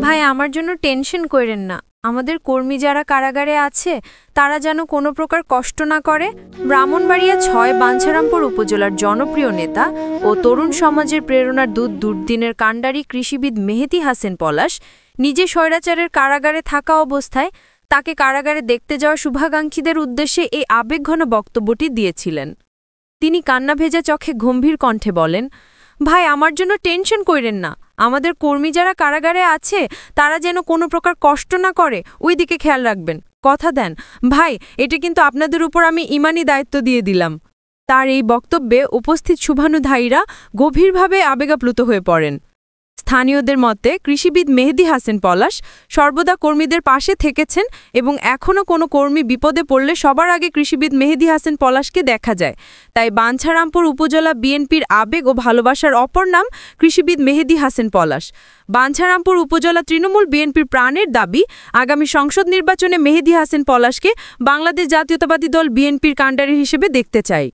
ভাই আমার জন্য টেনশন কইরেন না। আমাদের কর্মী যারা কারাগারে আছে তারা যেন কোনো প্রকার কষ্ট না করে। ব্রাহ্মণবাড়িয়া ৬ বাঞ্ছারামপুর উপজেলার জনপ্রিয় নেতা ও তরুণ সমাজের প্রেরণার দুর্দিনের কাণ্ডারি কৃষিবিদ মেহেদী হাসান পলাশ নিজে স্বৈরাচারের কারাগারে থাকা অবস্থায় তাকে কারাগারে দেখতে যাওয়া শুভাকাঙ্ক্ষীদের উদ্দেশ্যে এই আবেগঘন বক্তব্যটি দিয়েছিলেন। তিনি কান্না ভেজা চোখে গম্ভীর কণ্ঠে বলেন, ভাই আমার জন্য টেনশন কইরেন না। আমাদের কর্মী যারা কারাগারে আছে তারা যেন কোনো প্রকার কষ্ট না করে ওই দিকে খেয়াল রাখবেন। কথা দেন ভাই, এটা কিন্তু আপনাদের উপর আমি ইমানি দায়িত্ব দিয়ে দিলাম। তার এই বক্তব্যে উপস্থিত শুভানুধ্যায়ীরা গভীরভাবে আবেগাপ্লুত হয়ে পড়েন। স্থানীয়দের মতে কৃষিবিদ মেহেদী হাসান পলাশ সর্বদা কর্মীদের পাশে থেকেছেন এবং এখনও কোনো কর্মী বিপদে পড়লে সবার আগে কৃষিবিদ মেহেদী হাসান পলাশকে দেখা যায়। তাই বাঞ্ছারামপুর উপজেলা বিএনপির আবেগ ও ভালোবাসার অপর নাম কৃষিবিদ মেহেদী হাসান পলাশ। বাঞ্ছারামপুর উপজেলা তৃণমূল বিএনপির প্রাণের দাবি, আগামী সংসদ নির্বাচনে মেহেদী হাসান পলাশকে বাংলাদেশ জাতীয়তাবাদী দল বিএনপির কাণ্ডারি হিসেবে দেখতে চাই।